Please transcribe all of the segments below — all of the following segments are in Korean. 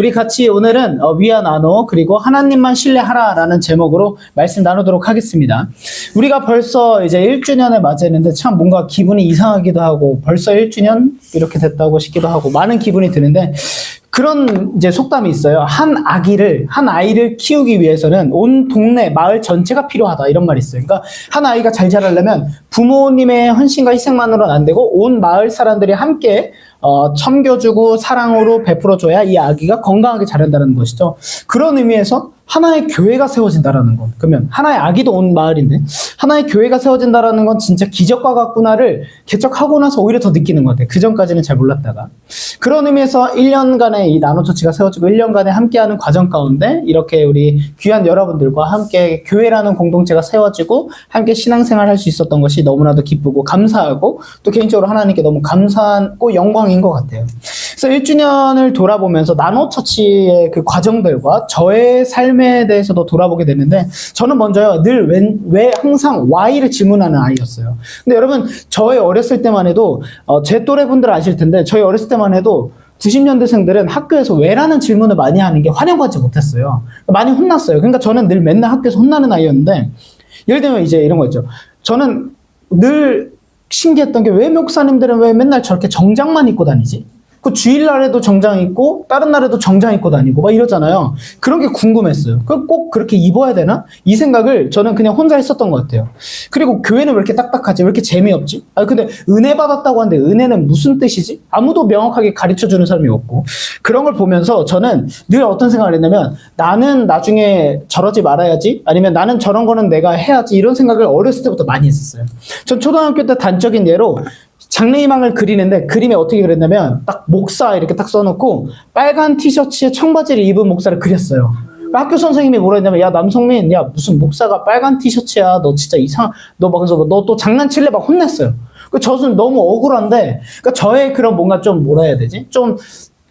우리 같이 오늘은 위아 나노 그리고 하나님만 신뢰하라라는 제목으로 말씀 나누도록 하겠습니다. 우리가 벌써 이제 1주년을 맞이했는데 참 뭔가 기분이 이상하기도 하고 벌써 1주년 이렇게 됐다고 싶기도 하고 많은 기분이 드는데 그런 이제 속담이 있어요. 한 아이를 키우기 위해서는 온 동네, 마을 전체가 필요하다. 이런 말이 있어요. 그러니까 한 아이가 잘 자라려면 부모님의 헌신과 희생만으로는 안 되고 온 마을 사람들이 함께 섬겨주고 사랑으로 베풀어줘야 이 아기가 건강하게 자란다는 것이죠. 그런 의미에서 하나의 교회가 세워진다라는 건, 그러면 하나의 아기도 온 마을인데 하나의 교회가 세워진다라는 건 진짜 기적과 같구나를 개척하고 나서 오히려 더 느끼는 것 같아요. 그 전까지는 잘 몰랐다가. 그런 의미에서 1년간의 이 나노처치가 세워지고 1년간의 함께하는 과정 가운데 이렇게 우리 귀한 여러분들과 함께 교회라는 공동체가 세워지고 함께 신앙생활 할 수 있었던 것이 너무나도 기쁘고 감사하고 또 개인적으로 하나님께 너무 감사하고 영광인 것 같아요. 그래서 1주년을 돌아보면서 나노처치의 그 과정들과 저의 삶에 대해서도 돌아보게 되는데 저는 먼저요 늘 왜 항상 why를 질문하는 아이였어요. 근데 여러분 저의 어렸을 때만 해도 제 또래 분들은 아실 텐데 저희 어렸을 때만 해도 90년대생들은 학교에서 왜라는 질문을 많이 하는 게 환영받지 못했어요. 많이 혼났어요. 그러니까 저는 늘 맨날 학교에서 혼나는 아이였는데 예를 들면 이제 이런 거 있죠. 저는 늘 신기했던 게 왜 목사님들은 왜 맨날 저렇게 정장만 입고 다니지? 그 주일날에도 정장 입고 다른 날에도 정장 입고 다니고 막 이러잖아요. 그런 게 궁금했어요. 꼭 그렇게 입어야 되나? 이 생각을 저는 그냥 혼자 했었던 것 같아요. 그리고 교회는 왜 이렇게 딱딱하지? 왜 이렇게 재미없지? 근데 은혜 받았다고 하는데 은혜는 무슨 뜻이지? 아무도 명확하게 가르쳐주는 사람이 없고 그런 걸 보면서 저는 늘 어떤 생각을 했냐면 나는 나중에 저러지 말아야지 아니면 나는 저런 거는 내가 해야지 이런 생각을 어렸을 때부터 많이 했었어요. 전 초등학교 때 단적인 예로 장래희망을 그리는데 그림에 어떻게 그렸냐면 딱 목사 이렇게 딱 써놓고 빨간 티셔츠에 청바지를 입은 목사를 그렸어요. 학교 선생님이 뭐라 했냐면 야 남성민 야 무슨 목사가 빨간 티셔츠야 너 진짜 너 막 그래서 너 또 장난칠래 막 혼냈어요. 저는 너무 억울한데 그러니까 저의 그런 뭔가 좀 뭐라 해야 되지? 좀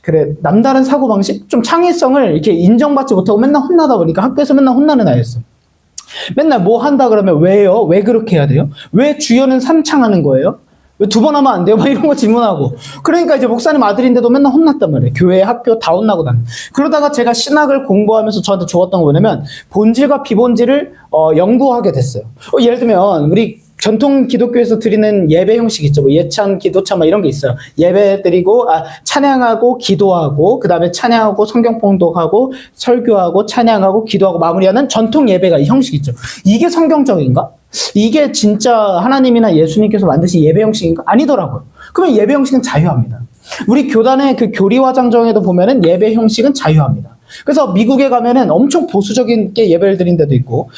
그래 남다른 사고방식? 좀 창의성을 이렇게 인정받지 못하고 맨날 혼나다 보니까 학교에서 맨날 혼나는 아이였어요. 맨날 뭐 한다 그러면 왜요? 왜 그렇게 해야 돼요? 왜 주여는 삼창하는 거예요? 왜 2번 하면 안 돼요? 막 이런 거 질문하고. 그러니까 이제 목사님 아들인데도 맨날 혼났단 말이에요. 교회, 학교 다 혼나고 다니. 그러다가 제가 신학을 공부하면서 저한테 좋았던 거 뭐냐면 본질과 비본질을 연구하게 됐어요. 예를 들면 우리 전통 기독교에서 드리는 예배 형식 있죠. 뭐 예찬, 기도차 막 이런 게 있어요. 예배 드리고 찬양하고 기도하고 그다음에 찬양하고 성경 봉독하고 설교하고 찬양하고 기도하고 마무리하는 전통 예배가 이 형식 있죠. 이게 성경적인가? 이게 진짜 하나님이나 예수님께서 만드신 예배 형식인가? 아니더라고요. 그러면 예배 형식은 자유합니다. 우리 교단의 그 교리화장정에도 보면은 예배 형식은 자유합니다. 그래서 미국에 가면은 엄청 보수적인 게 예배를 드린 데도 있고,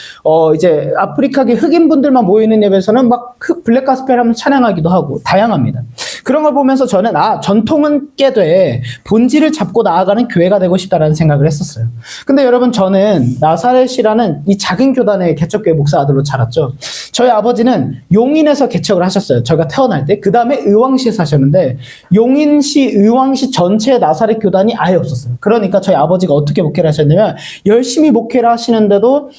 이제 아프리카계 흑인분들만 모이는 예배에서는 막 블랙 가스펠 하면 찬양하기도 하고, 다양합니다. 그런 걸 보면서 저는, 전통은 깨되 본질을 잡고 나아가는 교회가 되고 싶다라는 생각을 했었어요. 근데 여러분, 저는 나사렛이라는 이 작은 교단의 개척교회 목사 아들로 자랐죠. 저희 아버지는 용인에서 개척을 하셨어요. 저희가 태어날 때. 그 다음에 의왕시에 사셨는데, 용인시, 의왕시 전체의 나사렛 교단이 아예 없었어요. 그러니까 저희 아버지가 어떻게 목회를 하셨냐면 열심히 목회를 하시는데도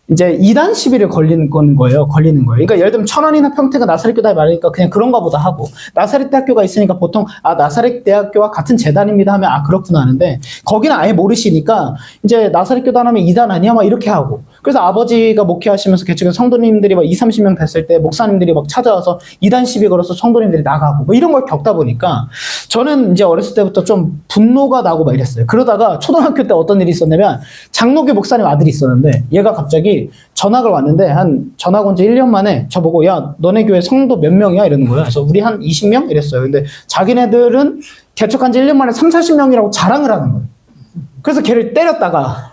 이제 2단 시비를 걸리는 거예요. 그러니까 예를 들면 천안이나 평택은 나사렛 교단이 많으니까 그냥 그런가 보다 하고 나사렛 대학교가 있으니까 보통 나사렛 대학교와 같은 재단입니다 하면 그렇구나 하는데 거기는 아예 모르시니까 이제 나사렛 교단 하면 2단 아니야? 막 이렇게 하고 그래서 아버지가 목회하시면서 개척한 성도님들이 막 20-30명 됐을 때 목사님들이 막 찾아와서 2단 시비 걸어서 성도님들이 나가고 뭐 이런 걸 겪다 보니까 저는 이제 어렸을 때부터 좀 분노가 나고 막 이랬어요. 그러다가 초등학교 때 어떤 일이 있었냐면 장로교 목사님 아들이 있었는데 얘가 갑자기 전학을 왔는데 전학 온 지 1년 만에 저보고 야 너네 교회 성도 몇 명이야? 이러는 거예요. 그래서 우리 한 20명? 이랬어요. 근데 자기네들은 개척한 지 1년 만에 30-40명이라고 자랑을 하는 거예요. 그래서 걔를 때렸다가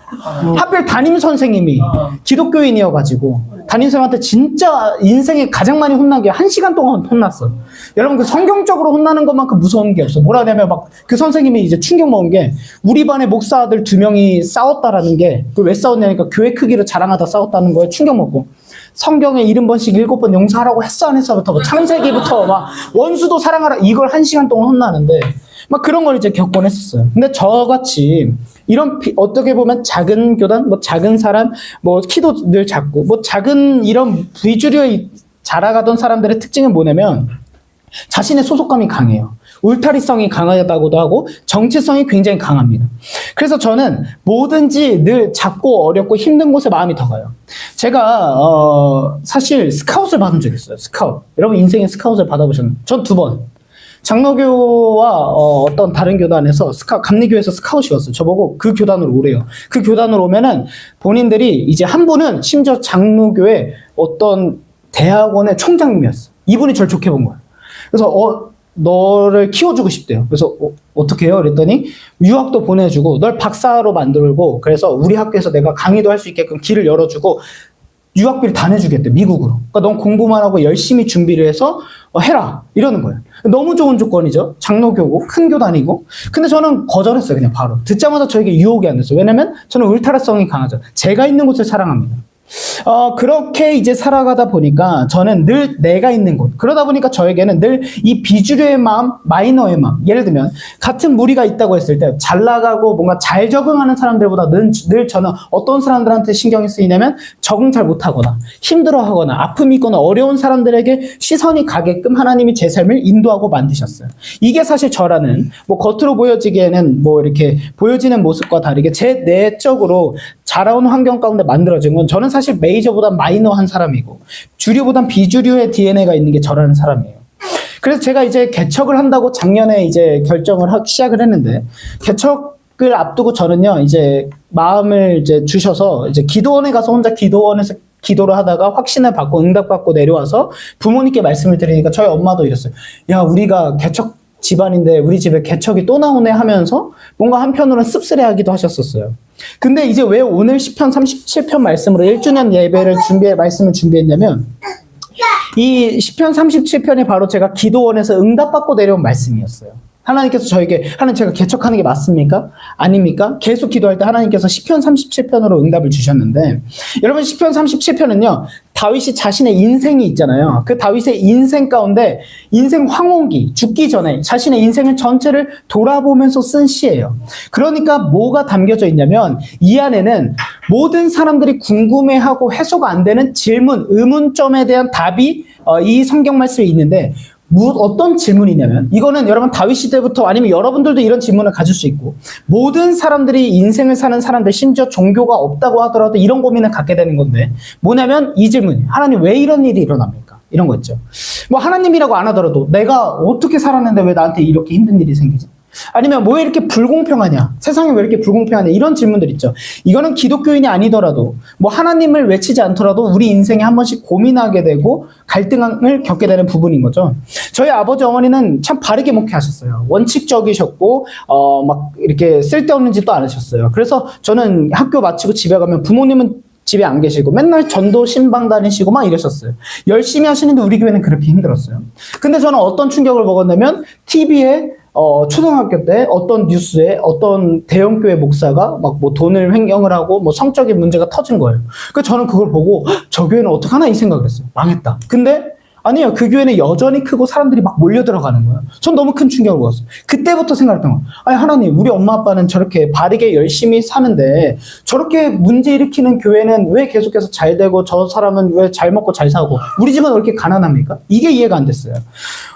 하필 담임 선생님이 기독교인이어가지고 담임선생님한테 진짜 인생에 가장 많이 혼난 게 1시간 동안 혼났어요. 여러분 그 성경적으로 혼나는 것만큼 무서운 게 없어요. 뭐라 하냐면 막 그 선생님이 이제 충격 먹은 게 우리 반에 목사 아들 2명이 싸웠다라는 게 그 왜 싸웠냐니까 교회 크기를 자랑하다 싸웠다는 거에 충격 먹고 성경에 70번씩 7번 용서하라고 했어 안 했어부터 뭐 창세기부터 막 원수도 사랑하라 이걸 1시간 동안 혼나는데 막 그런 걸 이제 겪곤 했었어요. 근데 저같이 이런 어떻게 보면 작은 교단, 뭐 작은 사람, 뭐 키도 늘 작고 뭐 작은 이런 위주류에 자라가던 사람들의 특징은 뭐냐면 자신의 소속감이 강해요. 울타리성이 강하다고도 하고 정체성이 굉장히 강합니다. 그래서 저는 뭐든지 늘 작고 어렵고 힘든 곳에 마음이 더 가요. 제가 사실 스카웃을 받은 적이 있어요. 스카웃. 여러분 인생에 스카웃을 받아보셨나요? 전 2번. 장로교와 어떤 다른 교단에서 감리교에서 스카웃이었어요. 저보고 그 교단으로 오래요. 그 교단으로 오면은 본인들이 이제 한 분은 심지어 장로교의 어떤 대학원의 총장님이었어요. 이분이 저를 좋게 본 거예요. 그래서 너를 키워주고 싶대요. 그래서 어떻게 해요? 그랬더니 유학도 보내주고 널 박사로 만들고 그래서 우리 학교에서 내가 강의도 할 수 있게끔 길을 열어주고 유학비를 다 내주겠대, 미국으로. 그러니까 넌 공부만 하고 열심히 준비를 해서 해라. 이러는 거예요. 너무 좋은 조건이죠. 장로교고, 큰 교단이고. 근데 저는 거절했어요, 그냥 바로. 듣자마자 저에게 유혹이 안 됐어요. 왜냐면 저는 울타라성이 강하죠. 제가 있는 곳을 사랑합니다. 그렇게 이제 살아가다 보니까 저는 늘 내가 있는 곳. 그러다 보니까 저에게는 늘 이 비주류의 마음, 마이너의 마음. 예를 들면, 같은 무리가 있다고 했을 때, 잘 나가고 뭔가 잘 적응하는 사람들보다 늘 저는 어떤 사람들한테 신경이 쓰이냐면, 적응 잘 못하거나, 힘들어 하거나, 아픔이 있거나, 어려운 사람들에게 시선이 가게끔 하나님이 제 삶을 인도하고 만드셨어요. 이게 사실 저라는, 뭐 겉으로 보여지기에는 뭐 이렇게 보여지는 모습과 다르게 제 내적으로 자라온 환경 가운데 만들어진 건 저는 사실 메이저보단 마이너한 사람이고 주류보단 비주류의 DNA가 있는 게 저라는 사람이에요. 그래서 제가 이제 개척을 한다고 작년에 이제 결정을 시작을 했는데 개척을 앞두고 저는요 이제 마음을 이제 주셔서 이제 기도원에 가서 혼자 기도원에서 기도를 하다가 확신을 받고 응답받고 내려와서 부모님께 말씀을 드리니까 저희 엄마도 이랬어요. 야, 우리가 개척 집안인데 우리 집에 개척이 또 나오네 하면서 뭔가 한편으로는 씁쓸해하기도 하셨었어요. 근데 이제 왜 오늘 시편 37편 말씀으로 1주년 예배를 말씀을 준비했냐면 이 시편 37편이 바로 제가 기도원에서 응답받고 내려온 말씀이었어요. 하나님께서 저에게 하나님 제가 개척하는 게 맞습니까? 아닙니까? 계속 기도할 때 하나님께서 시편 37편으로 응답을 주셨는데 여러분 시편 37편은요. 다윗이 자신의 인생이 있잖아요. 그 다윗의 인생 가운데 인생 황혼기, 죽기 전에 자신의 인생을 전체를 돌아보면서 쓴 시예요. 그러니까 뭐가 담겨져 있냐면 이 안에는 모든 사람들이 궁금해하고 해소가 안 되는 질문, 의문점에 대한 답이 이 성경 말씀에 있는데 어떤 질문이냐면 이거는 여러분 다윗 시대부터 아니면 여러분들도 이런 질문을 가질 수 있고 모든 사람들이 인생을 사는 사람들 심지어 종교가 없다고 하더라도 이런 고민을 갖게 되는 건데 뭐냐면 이 질문 하나님 왜 이런 일이 일어납니까? 이런 거 있죠. 뭐 하나님이라고 안 하더라도 내가 어떻게 살았는데 왜 나한테 이렇게 힘든 일이 생기지? 아니면 왜 이렇게 불공평하냐? 세상이 왜 이렇게 불공평하냐? 이런 질문들 있죠. 이거는 기독교인이 아니더라도 뭐 하나님을 외치지 않더라도 우리 인생에 한 번씩 고민하게 되고 갈등을 겪게 되는 부분인 거죠. 저희 아버지 어머니는 참 바르게 목회하셨어요. 원칙적이셨고 막 이렇게 쓸데없는 짓도 안 하셨어요. 그래서 저는 학교 마치고 집에 가면 부모님은 집에 안 계시고 맨날 전도 신방 다니시고 막 이러셨어요. 열심히 하시는데 우리 교회는 그렇게 힘들었어요. 근데 저는 어떤 충격을 먹었냐면 TV에 초등학교 때 어떤 뉴스에 어떤 대형교회 목사가 막 뭐 돈을 횡령을 하고 뭐 성적인 문제가 터진 거예요. 그래서 저는 그걸 보고 저 교회는 어떡하나 이 생각을 했어요. 망했다. 근데 아니에요. 그 교회는 여전히 크고 사람들이 막 몰려 들어가는 거예요. 전 너무 큰 충격을 받았어요. 그때부터 생각했던 거예요. 아니 하나님, 우리 엄마 아빠는 저렇게 바르게 열심히 사는데 저렇게 문제 일으키는 교회는 왜 계속해서 잘 되고 저 사람은 왜 잘 먹고 잘 사고 우리 집은 왜 이렇게 가난합니까? 이게 이해가 안 됐어요.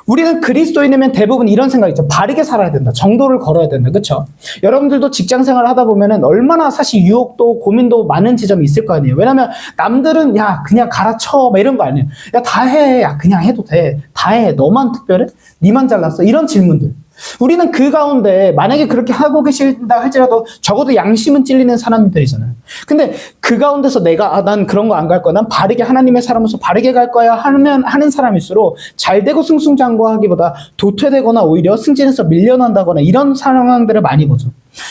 우리는 그리스도인이면 대부분 이런 생각 있죠. 바르게 살아야 된다. 정도를 걸어야 된다. 그렇죠? 여러분들도 직장 생활을 하다 보면은 얼마나 사실 유혹도 고민도 많은 지점이 있을 거 아니에요. 왜냐면 남들은 야 그냥 갈아쳐 막 이런 거 아니에요. 야 다 해. 야 그냥 해도 돼. 다 해. 너만 특별해? 니만 잘났어? 이런 질문들. 우리는 그 가운데 만약에 그렇게 하고 계신다 할지라도 적어도 양심은 찔리는 사람들이잖아요. 근데 그 가운데서 내가 난 그런 거 안 갈 거야. 난 바르게 하나님의 사람으로서 바르게 갈 거야 하는 사람일수록 잘 되고 승승장구하기보다 도태되거나 오히려 승진해서 밀려난다거나 이런 상황들을 많이 보죠.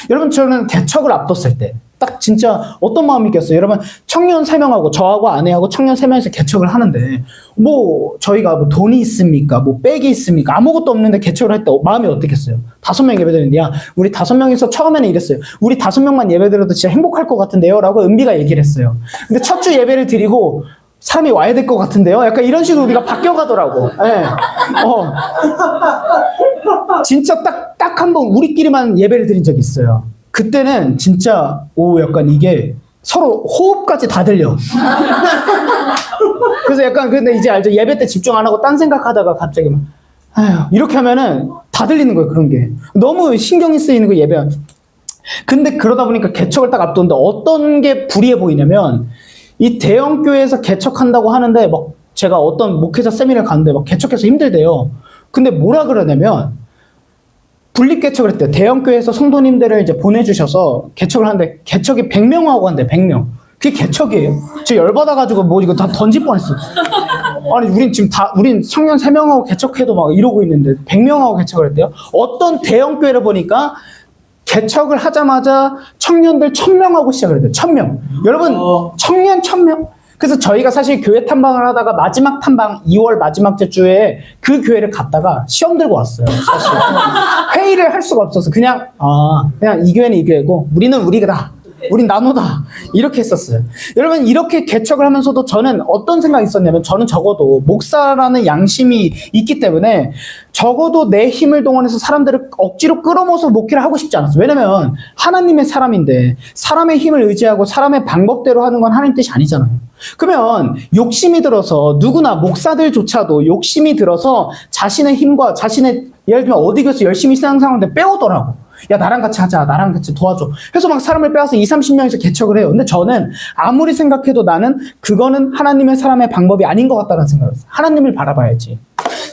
여러분 저는 개척을 앞뒀을 때 딱 진짜 어떤 마음이 있겠어요. 여러분 청년 3명하고 저하고 아내하고 청년 3명이서 개척을 하는데 뭐 저희가 뭐 돈이 있습니까? 뭐 백이 있습니까? 아무것도 없는데 개척을 할 때 마음이 어떻겠어요? 5명 예배드리는데 야 우리 5명이서 처음에는 이랬어요. 우리 5명만 예배드려도 진짜 행복할 것 같은데요? 라고 은비가 얘기를 했어요. 근데 첫 주 예배를 드리고 사람이 와야 될 것 같은데요? 약간 이런 식으로 우리가 바뀌어가더라고. 네. 진짜 딱 한 번 우리끼리만 예배를 드린 적이 있어요. 그때는 진짜 약간 이게 서로 호흡까지 다 들려. 그래서 약간 근데 이제 알죠? 예배 때 집중 안 하고 딴 생각하다가 갑자기 막 아휴, 이렇게 하면은 다 들리는 거예요, 그런 게. 너무 신경이 쓰이는 거 예배. 근데 그러다 보니까 개척을 딱 앞두는데 어떤 게 불이해 보이냐면 이 대형교회에서 개척한다고 하는데 막 제가 어떤 목회자 세미나를 갔는데 막 개척해서 힘들대요. 근데 뭐라 그러냐면 분립개척을 했대요. 대형교회에서 성도님들을 이제 보내주셔서 개척을 하는데 개척이 100명 하고 한대, 100명. 그게 개척이에요. 저 열받아가지고 뭐 이거 다 던질 뻔했어. 아니, 우린 청년 3명하고 개척해도 막 이러고 있는데 100명하고 개척을 했대요. 어떤 대형교회를 보니까 개척을 하자마자 청년들 1000명하고 시작을 했대요. 1000명. 여러분, 청년 1000명? 그래서 저희가 사실 교회 탐방을 하다가 마지막 탐방 2월 마지막 주에 그 교회를 갔다가 시험 들고 왔어요. 사실. 회의를 할 수가 없어서 그냥 이 교회는 이 교회고 우리는 우리다. 우린 나노다. 이렇게 했었어요. 여러분, 이렇게 개척을 하면서도 저는 어떤 생각이 있었냐면 저는 적어도 목사라는 양심이 있기 때문에 적어도 내 힘을 동원해서 사람들을 억지로 끌어모아서 목회를 하고 싶지 않았어요. 왜냐면 하나님의 사람인데 사람의 힘을 의지하고 사람의 방법대로 하는 건 하나님 뜻이 아니잖아요. 그러면 욕심이 들어서 누구나 목사들조차도 욕심이 들어서 자신의 힘과 자신의 예를 들면 어디 교회에서 열심히 신앙생활하는데 빼오더라고. 야, 나랑 같이 하자. 나랑 같이 도와줘. 그래서 막 사람을 빼앗아 20-30명에서 개척을 해요. 근데 저는 아무리 생각해도 나는 그거는 하나님의 사람의 방법이 아닌 것 같다는 생각을 했어요. 하나님을 바라봐야지.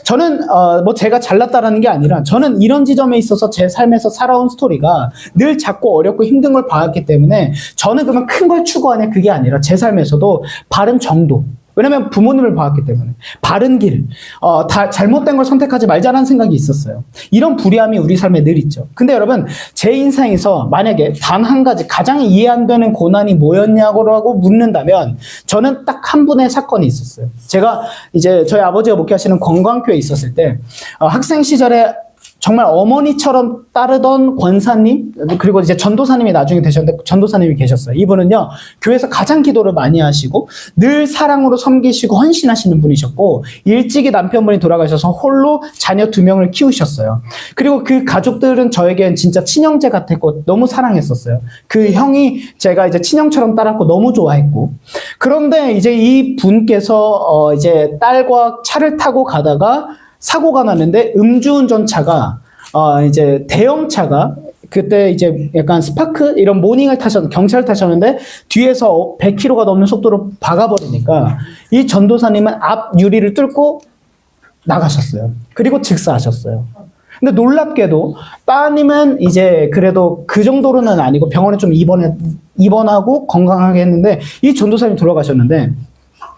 저는 뭐 제가 잘났다라는 게 아니라 저는 이런 지점에 있어서 제 삶에서 살아온 스토리가 늘 작고 어렵고 힘든 걸 봐왔기 때문에 저는 그러면 큰 걸 추구하냐 그게 아니라 제 삶에서도 바른 정도. 왜냐면 부모님을 봐왔기 때문에 바른 길, 다 잘못된 걸 선택하지 말자라는 생각이 있었어요. 이런 불의함이 우리 삶에 늘 있죠. 근데 여러분, 제 인생에서 만약에 단 한 가지 가장 이해 안 되는 고난이 뭐였냐고 묻는다면 저는 딱 한 분의 사건이 있었어요. 제가 이제 저희 아버지가 목회하시는 건강교회에 있었을 때 학생 시절에 정말 어머니처럼 따르던 권사님, 그리고 이제 전도사님이 나중에 되셨는데 전도사님이 계셨어요. 이분은요, 교회에서 가장 기도를 많이 하시고 늘 사랑으로 섬기시고 헌신하시는 분이셨고 일찍이 남편분이 돌아가셔서 홀로 자녀 2명을 키우셨어요. 그리고 그 가족들은 저에겐 진짜 친형제 같았고 너무 사랑했었어요. 그 형이 제가 이제 친형처럼 따랐고 너무 좋아했고. 그런데 이제 이 분께서 이제 딸과 차를 타고 가다가 사고가 났는데 음주운전차가 이제 대형차가 그때 이제 약간 스파크 이런 모닝을 경차를 타셨는데 뒤에서 100km가 넘는 속도로 박아버리니까 이 전도사님은 앞 유리를 뚫고 나가셨어요. 그리고 즉사하셨어요. 근데 놀랍게도 따님은 이제 그래도 그 정도로는 아니고 병원에 좀 입원하고 건강하게 했는데 이 전도사님이 돌아가셨는데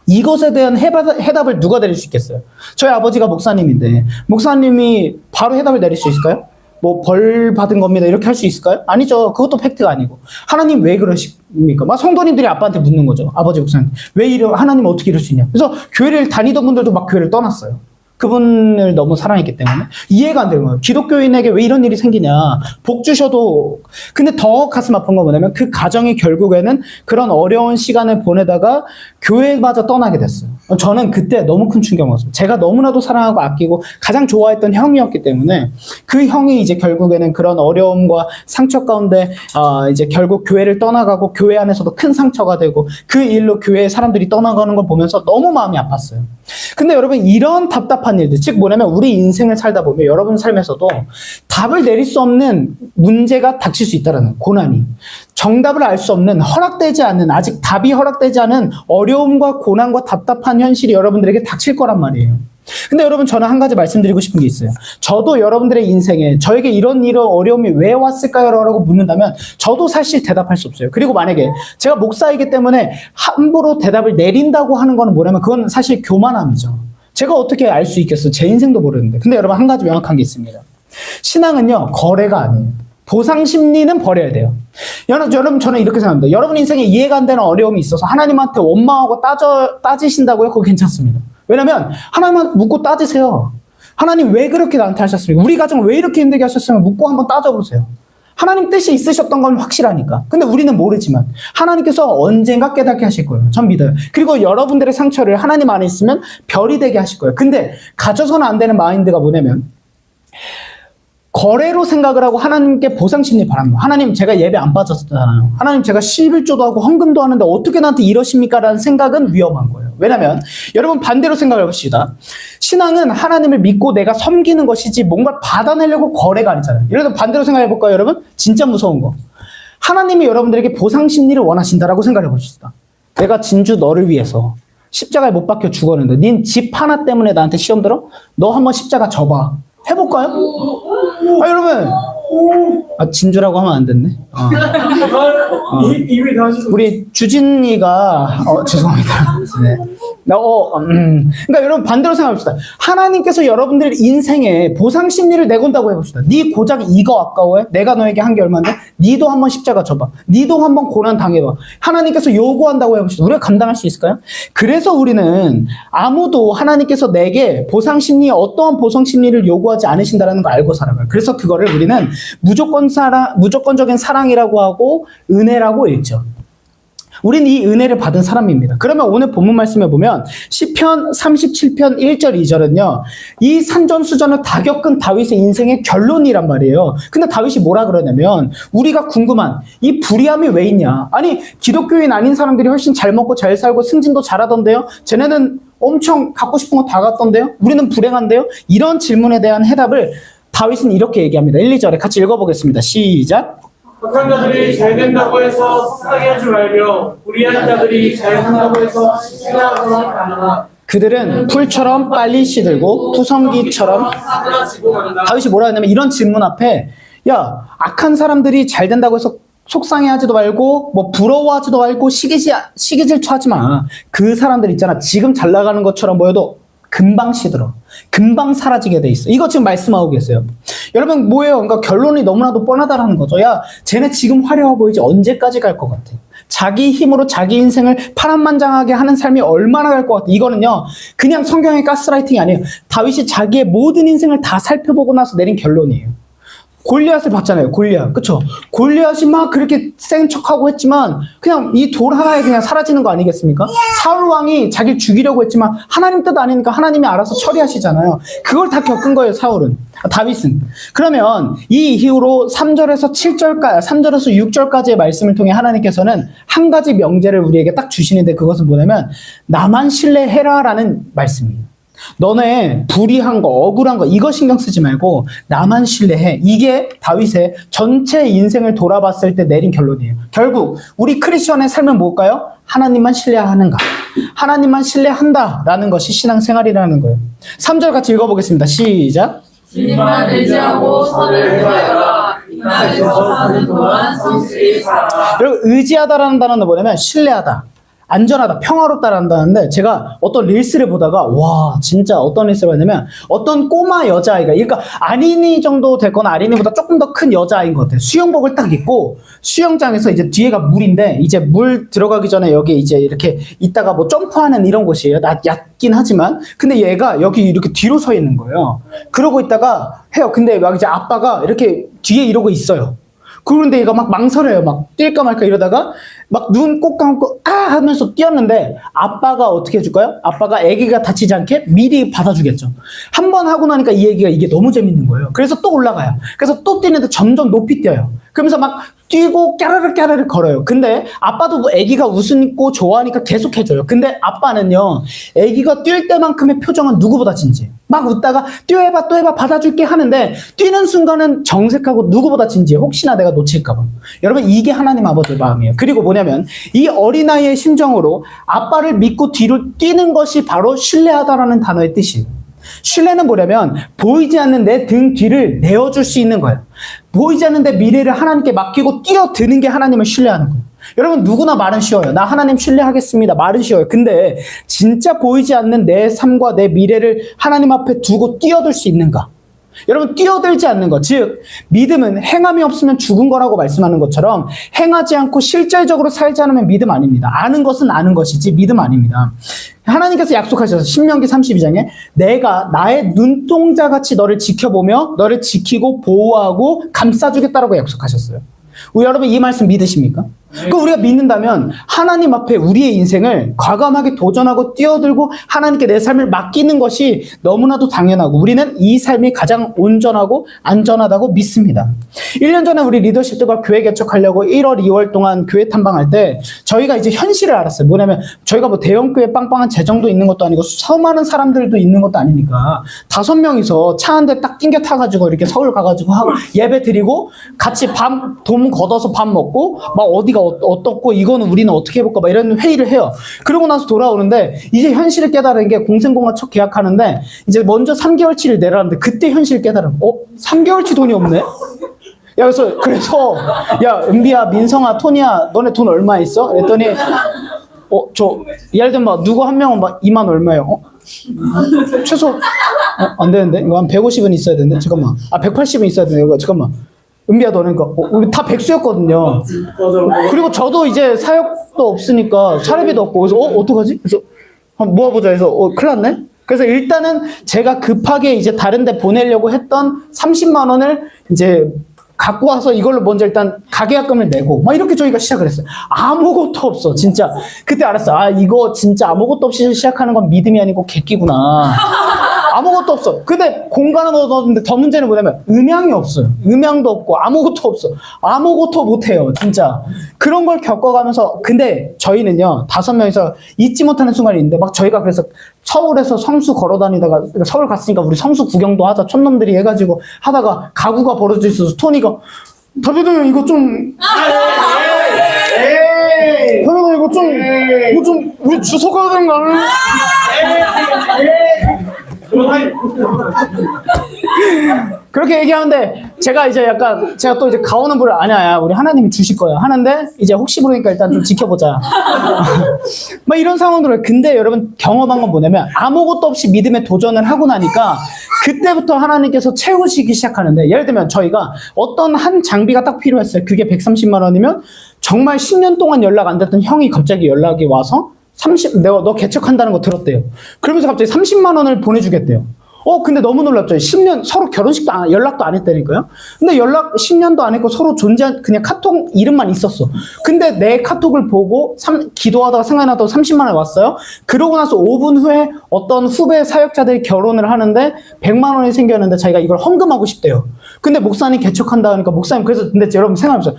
이것에 대한 해답을 누가 내릴 수 있겠어요? 저희 아버지가 목사님인데 목사님이 바로 해답을 내릴 수 있을까요? 뭐 벌 받은 겁니다 이렇게 할 수 있을까요? 아니죠. 그것도 팩트가 아니고. 하나님 왜 그러십니까? 막 성도님들이 아빠한테 묻는 거죠. 아버지 목사님 왜 하나님 어떻게 이럴 수 있냐? 그래서 교회를 다니던 분들도 막 교회를 떠났어요. 그분을 너무 사랑했기 때문에 이해가 안 되는 거예요. 기독교인에게 왜 이런 일이 생기냐. 복 주셔도. 근데 더 가슴 아픈 건 뭐냐면 그 가정이 결국에는 그런 어려운 시간을 보내다가 교회마저 떠나게 됐어요. 저는 그때 너무 큰 충격을 받았어요. 제가 너무나도 사랑하고 아끼고 가장 좋아했던 형이었기 때문에 그 형이 이제 결국에는 그런 어려움과 상처 가운데 이제 결국 교회를 떠나가고 교회 안에서도 큰 상처가 되고 그 일로 교회에 사람들이 떠나가는 걸 보면서 너무 마음이 아팠어요. 근데 여러분, 이런 답답한 일들, 즉 뭐냐면 우리 인생을 살다 보면 여러분 삶에서도 답을 내릴 수 없는 문제가 닥칠 수 있다는 고난이, 정답을 알 수 없는, 허락되지 않는, 아직 답이 허락되지 않은 어려움과 고난과 답답한 현실이 여러분들에게 닥칠 거란 말이에요. 근데 여러분, 저는 한 가지 말씀드리고 싶은 게 있어요. 저도 여러분들의 인생에 저에게 이런 어려움이 왜 왔을까요? 라고 묻는다면 저도 사실 대답할 수 없어요. 그리고 만약에 제가 목사이기 때문에 함부로 대답을 내린다고 하는 거는 뭐냐면 그건 사실 교만함이죠. 제가 어떻게 알 수 있겠어요? 제 인생도 모르는데. 근데 여러분, 한 가지 명확한 게 있습니다. 신앙은요, 거래가 아니에요. 보상 심리는 버려야 돼요. 여러분, 저는 이렇게 생각합니다. 여러분 인생에 이해가 안 되는 어려움이 있어서 하나님한테 원망하고 따지신다고요? 그거 괜찮습니다. 왜냐면 하나님한테 묻고 따지세요. 하나님 왜 그렇게 나한테 하셨습니까? 우리 가정을 왜 이렇게 힘들게 하셨으면 묻고 한번 따져보세요. 하나님 뜻이 있으셨던 건 확실하니까. 근데 우리는 모르지만 하나님께서 언젠가 깨닫게 하실 거예요. 전 믿어요. 그리고 여러분들의 상처를 하나님 안에 있으면 별이 되게 하실 거예요. 근데 가져서는 안 되는 마인드가 뭐냐면 거래로 생각을 하고 하나님께 보상 심리 바랍니다. 하나님, 제가 예배 안 빠졌잖아요. 하나님, 제가 11조도 하고 헌금도 하는데 어떻게 나한테 이러십니까? 라는 생각은 위험한 거예요. 왜냐면 여러분 반대로 생각해 봅시다. 신앙은 하나님을 믿고 내가 섬기는 것이지 뭔가 받아내려고 거래가 아니잖아요. 예를 들어 반대로 생각해 볼까요, 여러분? 진짜 무서운 거. 하나님이 여러분들에게 보상 심리를 원하신다라고 생각해 봅시다. 내가 진주 너를 위해서 십자가에 못 박혀 죽었는데 닌 집 하나 때문에 나한테 시험 들어? 너 한번 십자가 져봐. 해볼까요? 여러분. 진주라고 하면 안 됐네. 이미 다 하셨어요. 우리 주진이가 죄송합니다. 네. 그러니까 여러분 반대로 생각합시다. 하나님께서 여러분들 인생에 보상 심리를 내건다고 해봅시다. 네 고작 이거 아까워해? 내가 너에게 한 게 얼마인데? 니도 한번 십자가 져봐. 니도 한번 고난 당해봐. 하나님께서 요구한다고 해봅시다. 우리가 감당할 수 있을까요? 그래서 우리는 아무도 하나님께서 내게 보상 심리, 어떠한 보상 심리를 요구하지 않으신다는 걸 알고 살아가요. 그래서 그거를 우리는 무조건적인 사랑이라고 하고 은혜라고 읽죠. 우린 이 은혜를 받은 사람입니다. 그러면 오늘 본문 말씀에 보면 시편 37편 1절 2절은요. 이 산전수전을 다 겪은 다윗의 인생의 결론이란 말이에요. 근데 다윗이 뭐라 그러냐면 우리가 궁금한 이 불의함이 왜 있냐. 아니 기독교인 아닌 사람들이 훨씬 잘 먹고 잘 살고 승진도 잘하던데요. 쟤네는 엄청 갖고 싶은 거 다 갖던데요. 우리는 불행한데요. 이런 질문에 대한 해답을 다윗은 이렇게 얘기합니다. 1, 2절에 같이 읽어보겠습니다. 시작. 악한 자들이 잘 된다고 해서 속상해 하지 말며 불의한 자들이 잘 산다고 해서 시기하거나 가느나 그들은 풀처럼 빨리 시들고 투성기처럼 다윗이 뭐라 했냐면 이런 질문 앞에 야 악한 사람들이 잘 된다고 해서 속상해하지도 말고 뭐 부러워하지도 말고 시기질투하지 마. 그 사람들 있잖아. 지금 잘 나가는 것처럼 보여도 금방 시들어. 금방 사라지게 돼 있어. 이거 지금 말씀하고 계세요. 여러분 뭐예요? 그러니까 결론이 너무나도 뻔하다라는 거죠. 야 쟤네 지금 화려해 보이지 언제까지 갈 것 같아? 자기 힘으로 자기 인생을 파란만장하게 하는 삶이 얼마나 갈 것 같아? 이거는요 그냥 성경의 가스라이팅이 아니에요. 다윗이 자기의 모든 인생을 다 살펴보고 나서 내린 결론이에요. 골리앗을 봤잖아요. 골리앗. 그쵸? 골리앗이 막 그렇게 센 척하고 했지만 그냥 이 돌 하나에 그냥 사라지는 거 아니겠습니까? 사울 왕이 자기를 죽이려고 했지만 하나님 뜻 아니니까 하나님이 알아서 처리하시잖아요. 그걸 다 겪은 거예요. 다윗은. 그러면 이 이후로 3절에서 6절까지의 말씀을 통해 하나님께서는 한 가지 명제를 우리에게 딱 주시는데 그것은 뭐냐면 나만 신뢰해라라는 말씀이에요. 너네 불의한 거, 억울한 거 이거 신경 쓰지 말고 나만 신뢰해. 이게 다윗의 전체 인생을 돌아봤을 때 내린 결론이에요. 결국 우리 크리스천의 삶은 뭘까요? 하나님만 신뢰하는가? 하나님만 신뢰한다라는 것이 신앙생활이라는 거예요. 3절 같이 읽어보겠습니다. 시작. 주님만 의지하고 선을 행하여라. 이 땅에서 사는 동안 성실히 살아라. 여러분 의지하다라는 단어는 뭐냐면 신뢰하다. 안전하다, 평화롭다라는 단어인데 제가 어떤 릴스를 보다가 와 진짜 어떤 릴스를 봤냐면 어떤 꼬마 여자아이가 그러니까 아린이 정도 됐거나 아린이보다 조금 더 큰 여자아이인 것 같아요. 수영복을 딱 입고 수영장에서 이제 뒤에가 물인데 이제 물 들어가기 전에 여기 이제 이렇게 있다가 뭐 점프하는 이런 곳이에요. 얕긴 하지만 근데 얘가 여기 이렇게 뒤로 서 있는 거예요. 그러고 있다가 해요. 근데 막 이제 아빠가 이렇게 뒤에 이러고 있어요. 그런데 얘가 막 망설여요. 막 뛸까 말까 이러다가 막 눈 꼭 감고 하면서 뛰었는데 아빠가 어떻게 해줄까요? 아빠가 아기가 다치지 않게 미리 받아주겠죠. 한 번 하고 나니까 이 아기가 이게 너무 재밌는 거예요. 그래서 또 올라가요. 그래서 또 뛰는데 점점 높이 뛰어요. 그러면서 막 뛰고 까르르 걸어요. 근데 아빠도 아기가 웃고 좋아하니까 계속 해줘요. 근데 아빠는요 아기가 뛸 때만큼의 표정은 누구보다 진지해요. 막 웃다가 뛰어해봐 또 해봐 받아줄게 하는데 뛰는 순간은 정색하고 누구보다 진지해. 혹시나 내가 놓칠까봐. 여러분 이게 하나님 아버지의 마음이에요. 그리고 뭐냐면 이 어린아이의 심정으로 아빠를 믿고 뒤로 뛰는 것이 바로 신뢰하다라는 단어의 뜻이에요. 신뢰는 뭐냐면 보이지 않는 내 등 뒤를 내어줄 수 있는 거예요. 보이지 않는 내 미래를 하나님께 맡기고 뛰어드는 게 하나님을 신뢰하는 거예요. 여러분 누구나 말은 쉬워요. 나 하나님 신뢰하겠습니다. 말은 쉬워요. 근데 진짜 보이지 않는 내 삶과 내 미래를 하나님 앞에 두고 뛰어들 수 있는가? 여러분 뛰어들지 않는 것, 즉 믿음은 행함이 없으면 죽은 거라고 말씀하는 것처럼 행하지 않고 실질적으로 살지 않으면 믿음 아닙니다. 아는 것은 아는 것이지 믿음 아닙니다. 하나님께서 약속하셔서 신명기 32장에 내가 나의 눈동자같이 너를 지켜보며 너를 지키고 보호하고 감싸주겠다라고 약속하셨어요. 여러분 이 말씀 믿으십니까? 그러니까 우리가 믿는다면 하나님 앞에 우리의 인생을 과감하게 도전하고 뛰어들고 하나님께 내 삶을 맡기는 것이 너무나도 당연하고 우리는 이 삶이 가장 온전하고 안전하다고 믿습니다. 1년 전에 우리 리더십들과 교회 개척하려고 1월, 2월 동안 교회 탐방할 때 저희가 이제 현실을 알았어요. 뭐냐면 저희가 뭐 대형교회 빵빵한 재정도 있는 것도 아니고 수많은 사람들도 있는 것도 아니니까 5명이서 차 한 대 딱 낑겨 타가지고 이렇게 서울 가가지고 하고 예배 드리고 같이 돈 걷어서 밥 먹고 막 어디가 어떻고 이거는 우리는 어떻게 해볼까 막 이런 회의를 해요. 그러고 나서 돌아오는데 이제 현실을 깨달은 게 공생공과 첫 계약하는데 이제 먼저 3개월치를 내라는데 그때 현실을 깨달은 3개월치 돈이 없네? 야, 그래서 야, 은비야, 민성아, 토니야, 너네 돈 얼마 있어? 그랬더니 예를 들면 막 누구 한 명은 막 2만 얼마예요? 최소 안 되는데? 이거 한 150은 있어야 되는데? 잠깐만. 180은 있어야 되는데? 이거 잠깐만. 은비야, 너는 우리 다 백수였거든요. 그리고 저도 이제 사역도 없으니까 사례비도 없고 그래서 어떡하지? 그래서 한번 모아보자 해서 큰일 났네? 그래서 일단은 제가 급하게 이제 다른 데 보내려고 했던 30만 원을 이제 갖고 와서 이걸로 먼저 일단 가계약금을 내고 막 이렇게 저희가 시작을 했어요. 아무것도 없어, 진짜. 그때 알았어. 이거 진짜 아무것도 없이 시작하는 건 믿음이 아니고 객기구나. 아무것도 없어. 근데 공간은 얻었는데 더 문제는 뭐냐면 음향이 없어요. 음향도 없고 아무것도 없어. 아무것도 못해요, 진짜. 그런 걸 겪어가면서 근데 저희는요 5명이서 잊지 못하는 순간이 있는데 막 저희가 그래서 서울에서 성수 걸어다니다가 서울 갔으니까 우리 성수 구경도 하자 촌놈들이 해가지고 하다가 가구가 벌어져 있어서 토니가 다비드 형 이거 좀 다비드 이거 좀 우리 주소 가야 되는 거 아니야? 그렇게 얘기하는데 제가 이제 약간 제가 또 이제 가오는 불을 아니야 우리 하나님이 주실 거야 하는데 이제 혹시 모르니까 일단 좀 지켜보자 막 이런 상황들을 근데 여러분 경험한 건 뭐냐면 아무것도 없이 믿음에 도전을 하고 나니까 그때부터 하나님께서 채우시기 시작하는데 예를 들면 저희가 어떤 한 장비가 딱 필요했어요. 그게 130만 원이면 정말 10년 동안 연락 안 됐던 형이 갑자기 연락이 와서 너 개척한다는 거 들었대요. 그러면서 갑자기 30만 원을 보내주겠대요. 근데 너무 놀랍죠. 10년 서로 결혼식도 연락도 안 했다니까요. 근데 10년도 안 했고 서로 그냥 카톡 이름만 있었어. 근데 내 카톡을 보고 기도하다가 생각나도 30만 원 왔어요. 그러고 나서 5분 후에 어떤 후배 사역자들이 결혼을 하는데 100만 원이 생겼는데 자기가 이걸 헌금하고 싶대요. 근데 목사님 개척한다 하니까 목사님 그래서 근데 여러분 생각해보세요.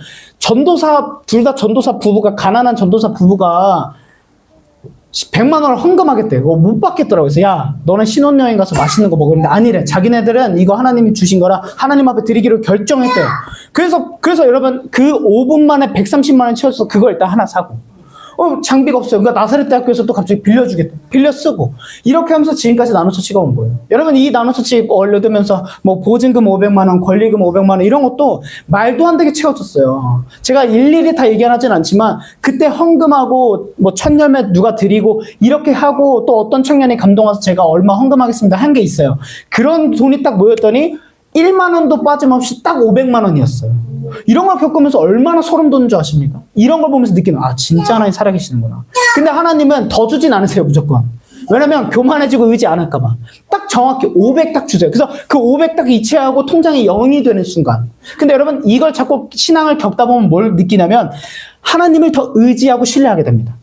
둘 다 전도사 부부가 가난한 전도사 부부가 100만 원을 헌금하겠대. 못 받겠더라고요. 그래서 야, 너는 신혼여행 가서 맛있는 거 먹으는데 아니래. 자기네들은 이거 하나님이 주신 거라 하나님 앞에 드리기로 결정했대요. 그래서 여러분 그 5분 만에 130만 원 채워서 그거 일단 하나 사고. 장비가 없어요. 그러니까 나사렛 대학교에서 또 갑자기 빌려주겠다. 빌려 쓰고. 이렇게 하면서 지금까지 나노처치가 온 거예요. 여러분 이 나노처치 올려두면서 뭐 보증금 500만 원, 권리금 500만 원 이런 것도 말도 안 되게 채워졌어요. 제가 일일이 다 얘기하진 않지만 그때 헌금하고 뭐 천열매 누가 드리고 이렇게 하고 또 어떤 청년이 감동와서 제가 얼마 헌금하겠습니다 한 게 있어요. 그런 돈이 딱 모였더니 1만 원도 빠짐없이 딱 500만 원이었어요. 이런 걸 겪으면서 얼마나 소름 돋는 줄 아십니까? 이런 걸 보면서 느끼는 진짜 하나님 살아계시는구나. 근데 하나님은 더 주진 않으세요 무조건. 왜냐면 교만해지고 의지 안 할까봐. 딱 정확히 500 딱 주세요. 그래서 그 500 딱 이체하고 통장이 0이 되는 순간. 근데 여러분 이걸 자꾸 신앙을 겪다 보면 뭘 느끼냐면 하나님을 더 의지하고 신뢰하게 됩니다.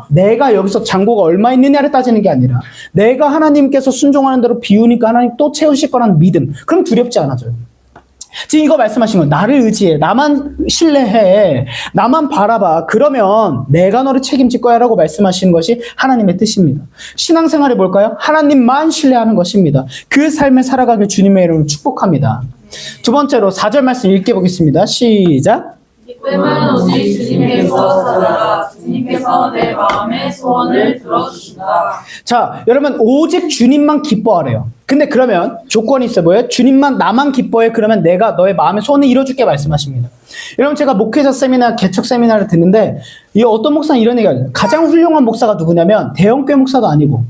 내가 여기서 잔고가 얼마 있느냐를 따지는 게 아니라 내가 하나님께서 순종하는 대로 비우니까 하나님 또 채우실 거라는 믿음. 그럼 두렵지 않아져요. 지금 이거 말씀하신 거예요. 나를 의지해. 나만 신뢰해. 나만 바라봐. 그러면 내가 너를 책임질 거야 라고 말씀하시는 것이 하나님의 뜻입니다. 신앙생활이 뭘까요? 하나님만 신뢰하는 것입니다. 그 삶을 살아가길 주님의 이름으로 축복합니다. 두 번째로 4절 말씀 읽어보겠습니다. 시작. 기쁨은 오직 주님께서 찾아라. 주님께서 내 마음의 소원을 들어주신다. 자, 여러분 오직 주님만 기뻐하래요. 근데 그러면 조건이 있어 보여요. 주님만 나만 기뻐해. 그러면 내가 너의 마음의 소원을 이뤄줄게 말씀하십니다. 여러분 제가 목회자 세미나 개척 세미나를 듣는데 이 어떤 목사는 이런 얘기가 해요. 가장 훌륭한 목사가 누구냐면 대형교회 목사도 아니고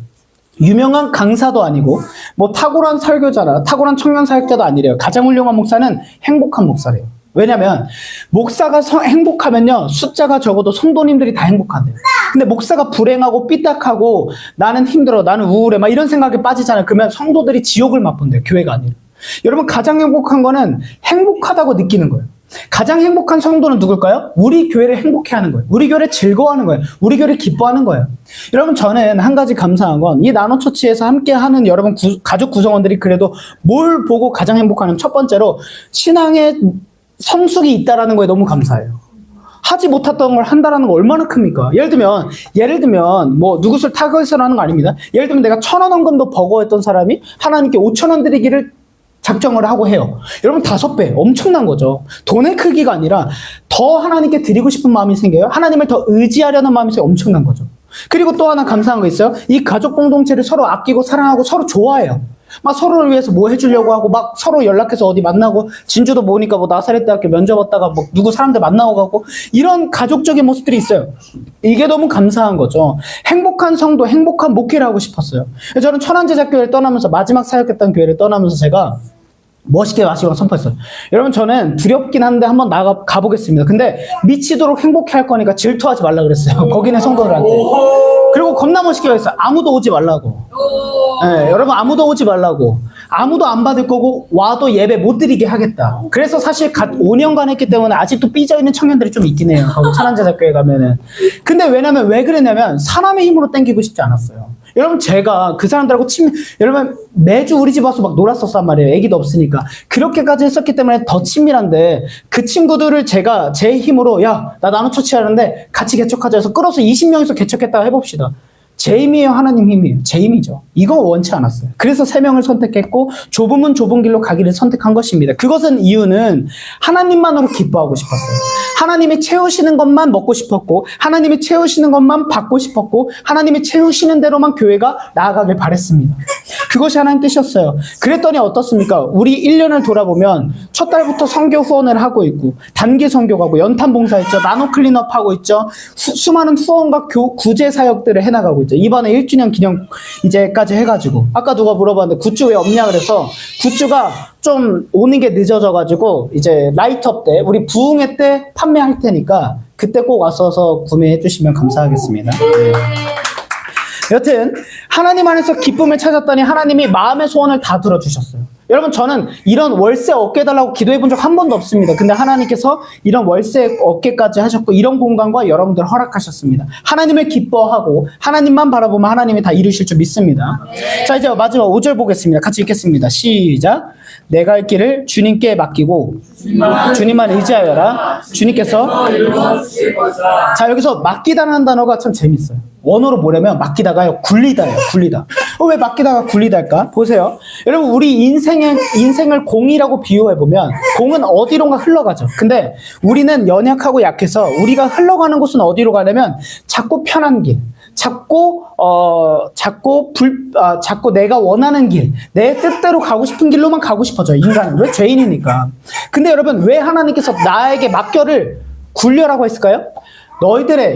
유명한 강사도 아니고 뭐 탁월한 설교자라 탁월한 청년 사역자도 아니래요. 가장 훌륭한 목사는 행복한 목사래요. 왜냐면 목사가 행복하면요 숫자가 적어도 성도님들이 다 행복한대요. 근데 목사가 불행하고 삐딱하고 나는 힘들어 나는 우울해 막 이런 생각에 빠지잖아요. 그러면 성도들이 지옥을 맛본대요. 교회가 아니라. 여러분 가장 행복한 거는 행복하다고 느끼는 거예요. 가장 행복한 성도는 누굴까요? 우리 교회를 행복해 하는 거예요. 우리 교회를 즐거워하는 거예요. 우리 교회를 기뻐하는 거예요. 여러분, 저는 한 가지 감사한 건 이 나노처치에서 함께 하는 여러분 가족 구성원들이 그래도 뭘 보고 가장 행복하냐면 첫 번째로 신앙의 성숙이 있다라는 거에 너무 감사해요. 하지 못했던 걸 한다라는 거 얼마나 큽니까? 예를 들면 뭐 누구 술 타겟으로 하는 거 아닙니다. 예를 들면 내가 1,000원 헌금도 버거웠던 사람이 하나님께 5,000원 드리기를 작정을 하고 해요. 여러분 5배 엄청난 거죠. 돈의 크기가 아니라 더 하나님께 드리고 싶은 마음이 생겨요. 하나님을 더 의지하려는 마음이 생겨요. 엄청난 거죠. 그리고 또 하나 감사한 거 있어요. 이 가족 공동체를 서로 아끼고 사랑하고 서로 좋아해요. 막 서로를 위해서 뭐 해주려고 하고 막 서로 연락해서 어디 만나고 진주도 모으니까 뭐 나사렛 대학교 면접 왔다가 뭐 누구 사람들 만나고 가고 이런 가족적인 모습들이 있어요. 이게 너무 감사한 거죠. 행복한 성도, 행복한 목회를 하고 싶었어요. 저는 천안제자교회를 떠나면서 마지막 사역했던 교회를 떠나면서 제가 멋있게 마시고 선포했어요. 여러분, 저는 두렵긴 한데 한번 가보겠습니다. 근데 미치도록 행복해 할 거니까 질투하지 말라 그랬어요. 거기는 성도들한테. 그리고 겁나 멋있게 했어요. 아무도 오지 말라고. 네, 여러분 아무도 오지 말라고. 아무도 안 받을 거고 와도 예배 못 드리게 하겠다. 그래서 사실 5년간 했기 때문에 아직도 삐져있는 청년들이 좀 있긴 해요. 거기 천안제자교회 가면은. 근데 왜 그랬냐면 사람의 힘으로 땡기고 싶지 않았어요. 여러분, 제가 그 사람들하고 여러분 매주 우리 집 와서 막 놀았었단 말이에요. 애기도 없으니까. 그렇게까지 했었기 때문에 더 친밀한데 그 친구들을 제가 제 힘으로 야, 나 나노처치 하는데 같이 개척하자 해서 끌어서 20명에서 개척했다고 해봅시다. 제 힘이에요, 하나님 힘이에요? 제 힘이죠. 이거 원치 않았어요. 그래서 3명을 선택했고 좁으면 좁은 길로 가기를 선택한 것입니다. 그것은 이유는 하나님만으로 기뻐하고 싶었어요. 하나님이 채우시는 것만 먹고 싶었고 하나님이 채우시는 것만 받고 싶었고 하나님이 채우시는 대로만 교회가 나아가길 바랬습니다. 그것이 하나님 뜻이었어요. 그랬더니 어떻습니까? 우리 1년을 돌아보면 첫 달부터 선교 후원을 하고 있고 단기 선교가고 연탄 봉사했죠. 나노 클린업 하고 있죠. 수많은 후원과 구제 사역들을 해나가고 있죠. 이번에 1주년 기념 이제까지 해가지고 아까 누가 물어봤는데 굿즈 왜 없냐 그래서 굿즈가 좀 오는 게 늦어져가지고 이제 라이트업 때 우리 부흥회 때 판매할 테니까 그때 꼭 와서 구매해 주시면 감사하겠습니다. 네. 여튼 하나님 안에서 기쁨을 찾았더니 하나님이 마음의 소원을 다 들어주셨어요. 여러분, 저는 이런 월세 얻게 해달라고 기도해 본 적 한 번도 없습니다. 근데 하나님께서 이런 월세 얻게까지 하셨고 이런 공간과 여러분들 허락하셨습니다. 하나님을 기뻐하고 하나님만 바라보면 하나님이 다 이루실 줄 믿습니다. 자, 이제 마지막 5절 보겠습니다. 같이 읽겠습니다. 시작. 내가 할 길을 주님께 맡기고 주님만 의지하여라. 주님께서 자, 여기서 맡기다라는 단어가 참 재밌어요. 원어로 뭐냐면 맡기다가요, 굴리다예요. 굴리다. 왜 맡기다가 굴리다일까? 보세요. 여러분, 우리 인생을 공이라고 비유해보면 공은 어디론가 흘러가죠. 근데 우리는 연약하고 약해서 우리가 흘러가는 곳은 어디로 가냐면 자꾸 편한 길, 자꾸 내가 원하는 길, 내 뜻대로 가고 싶은 길로만 가고 싶어져요. 인간은. 왜? 죄인이니까. 근데 여러분, 왜 하나님께서 나에게 맡겨를 굴려라고 했을까요?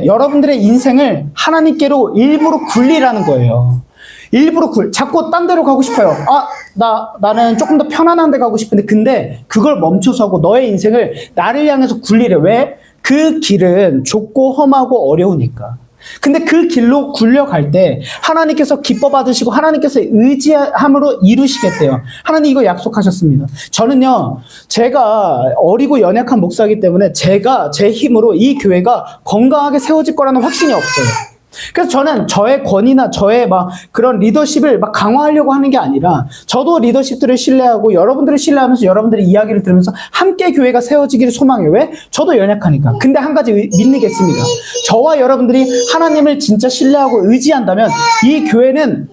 여러분들의 인생을 하나님께로 일부러 굴리라는 거예요. 일부러 자꾸 딴 데로 가고 싶어요. 나는 조금 더 편안한 데 가고 싶은데, 근데 그걸 멈춰서고 너의 인생을 나를 향해서 굴리래. 왜? 그 길은 좁고 험하고 어려우니까. 근데 그 길로 굴려갈 때 하나님께서 기뻐 받으시고 하나님께서 의지함으로 이루시겠대요. 하나님 이거 약속하셨습니다. 저는요, 제가 어리고 연약한 목사이기 때문에 제 힘으로 이 교회가 건강하게 세워질 거라는 확신이 없어요. 그래서 저는 저의 권위나 저의 그런 리더십을 강화하려고 하는 게 아니라 저도 리더십들을 신뢰하고 여러분들을 신뢰하면서 여러분들의 이야기를 들으면서 함께 교회가 세워지기를 소망해요. 왜? 저도 연약하니까. 근데 한 가지 믿는 게 있습니다. 저와 여러분들이 하나님을 진짜 신뢰하고 의지한다면 이 교회는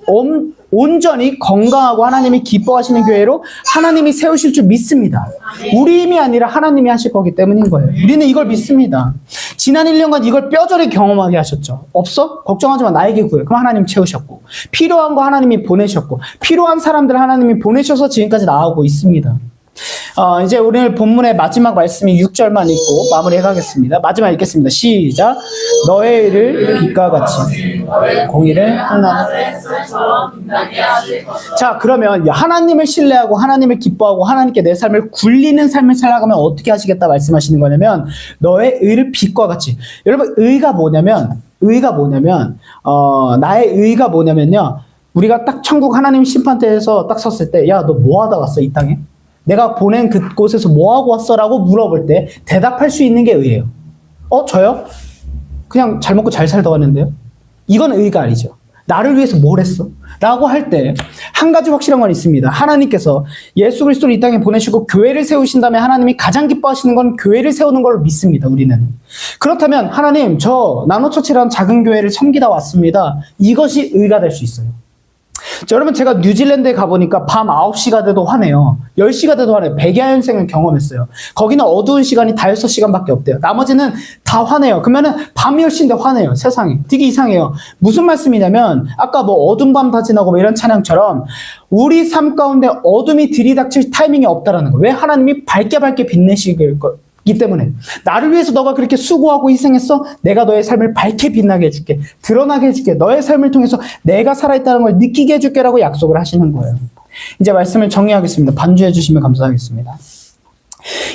온전히 건강하고 하나님이 기뻐하시는 교회로 하나님이 세우실 줄 믿습니다. 우리 힘이 아니라 하나님이 하실 거기 때문인 거예요. 우리는 이걸 믿습니다. 지난 1년간 이걸 뼈저리 경험하게 하셨죠. 없어? 걱정하지 마. 나에게 구해. 그럼 하나님 채우셨고, 필요한 거 하나님이 보내셨고, 필요한 사람들 하나님이 보내셔서 지금까지 나아오고 있습니다. 이제 오늘 본문의 마지막 말씀이 6절만 읽고 마무리해가겠습니다. 마지막 읽겠습니다. 시작. 너의 일을 빛과 같이 공의를 하나님. 자, 그러면 하나님을 신뢰하고 하나님을 기뻐하고 하나님께 내 삶을 굴리는 삶을 살아가면 어떻게 하시겠다 말씀하시는 거냐면 너의 의를 빛과 같이. 여러분, 의가 뭐냐면 나의 의가 뭐냐면요, 우리가 딱 천국 하나님 심판대에서 딱 섰을 때, 야, 너 뭐 하다 왔어 이 땅에? 내가 보낸 그곳에서 뭐하고 왔어? 라고 물어볼 때 대답할 수 있는 게 의예요. 저요? 그냥 잘 먹고 잘 살다 왔는데요? 이건 의가 아니죠. 나를 위해서 뭘 했어? 라고 할 때 한 가지 확실한 건 있습니다. 하나님께서 예수 그리스도를 이 땅에 보내시고 교회를 세우신 다음에 하나님이 가장 기뻐하시는 건 교회를 세우는 걸로 믿습니다. 우리는. 그렇다면 하나님, 저 나노처치라는 작은 교회를 섬기다 왔습니다. 이것이 의가 될 수 있어요. 자, 여러분, 제가 뉴질랜드에 가보니까 밤 9시가 돼도 화내요. 10시가 돼도 화내요. 백야연생을 경험했어요. 거기는 어두운 시간이 다 6시간밖에 없대요. 나머지는 다 화내요. 그러면은 밤이 10시인데 화내요. 세상이. 되게 이상해요. 무슨 말씀이냐면 아까 뭐 어둠 밤 다 지나고 뭐 이런 찬양처럼 우리 삶 가운데 어둠이 들이닥칠 타이밍이 없다라는 거예요. 왜? 하나님이 밝게 빛내시길 이 때문에 나를 위해서 너가 그렇게 수고하고 희생했어? 내가 너의 삶을 밝게 빛나게 해줄게. 드러나게 해줄게. 너의 삶을 통해서 내가 살아있다는 걸 느끼게 해줄게 라고 약속을 하시는 거예요. 이제 말씀을 정리하겠습니다. 반주해 주시면 감사하겠습니다.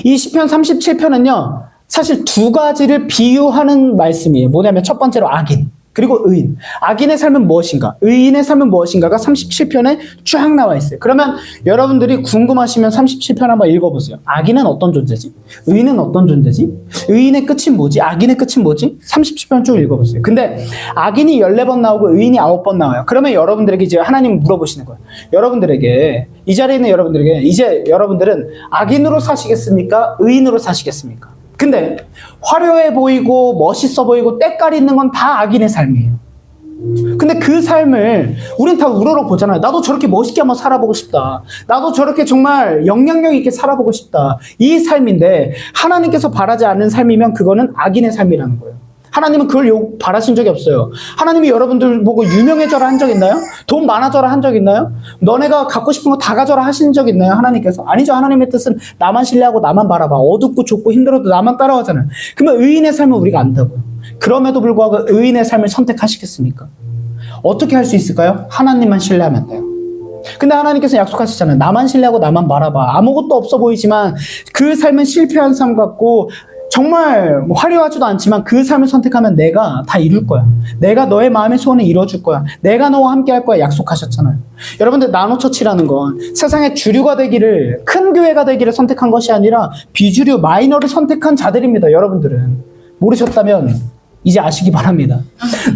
이 시편 37편은요. 사실 두 가지를 비유하는 말씀이에요. 뭐냐면 첫 번째로 악인, 그리고 의인. 악인의 삶은 무엇인가? 의인의 삶은 무엇인가가 37편에 쫙 나와 있어요. 그러면 여러분들이 궁금하시면 37편 한번 읽어보세요. 악인은 어떤 존재지? 의인은 어떤 존재지? 의인의 끝이 뭐지? 악인의 끝이 뭐지? 37편 쭉 읽어보세요. 근데 악인이 14번 나오고 의인이 9번 나와요. 그러면 여러분들에게 이제 하나님 물어보시는 거예요. 여러분들에게, 이 자리에 있는 여러분들에게 이제 여러분들은 악인으로 사시겠습니까? 의인으로 사시겠습니까? 근데 화려해 보이고 멋있어 보이고 때깔 있는 건 다 악인의 삶이에요. 근데 그 삶을 우린 다 우러러 보잖아요. 나도 저렇게 멋있게 한번 살아보고 싶다. 나도 저렇게 정말 영향력 있게 살아보고 싶다. 이 삶인데 하나님께서 바라지 않는 삶이면 그거는 악인의 삶이라는 거예요. 하나님은 그걸 바라신 적이 없어요. 하나님이 여러분들 보고 유명해져라 한 적 있나요? 돈 많아져라 한 적 있나요? 너네가 갖고 싶은 거 다 가져라 하신 적 있나요? 하나님께서? 아니죠. 하나님의 뜻은 나만 신뢰하고 나만 바라봐. 어둡고 좁고 힘들어도 나만 따라가잖아요. 그러면 의인의 삶을 우리가 안다고요. 그럼에도 불구하고 의인의 삶을 선택하시겠습니까? 어떻게 할 수 있을까요? 하나님만 신뢰하면 돼요. 근데 하나님께서 약속하시잖아요. 나만 신뢰하고 나만 바라봐. 아무것도 없어 보이지만 그 삶은 실패한 삶 같고 정말 화려하지도 않지만 그 삶을 선택하면 내가 다 이룰 거야. 내가 너의 마음의 소원을 이뤄줄 거야. 내가 너와 함께 할 거야. 약속하셨잖아요. 여러분들 나노처치라는 건 세상의 주류가 되기를, 큰 교회가 되기를 선택한 것이 아니라 비주류, 마이너를 선택한 자들입니다. 여러분들은. 모르셨다면 이제 아시기 바랍니다.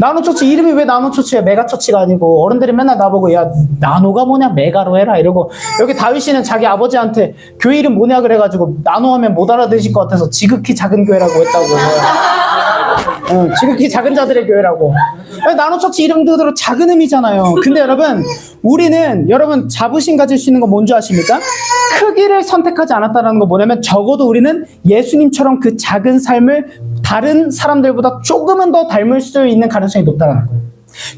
나노처치 이름이 왜 나노처치야? 메가처치가 아니고. 어른들이 맨날 나보고 야 나노가 뭐냐 메가로 해라 이러고, 여기 다윗이는 자기 아버지한테 교회 이름 뭐냐 그래가지고 나노하면 못 알아들으실 것 같아서 지극히 작은 교회라고 했다고. 지극히 작은 자들의 교회라고. 나노처치 이름 그대로 작은 의미잖아요. 근데 여러분 자부심 가질 수 있는 건 뭔지 아십니까? 크기를 선택하지 않았다는 거 뭐냐면 적어도 우리는 예수님처럼 그 작은 삶을 다른 사람들보다 조금은 더 닮을 수 있는 가능성이 높다는 거예요.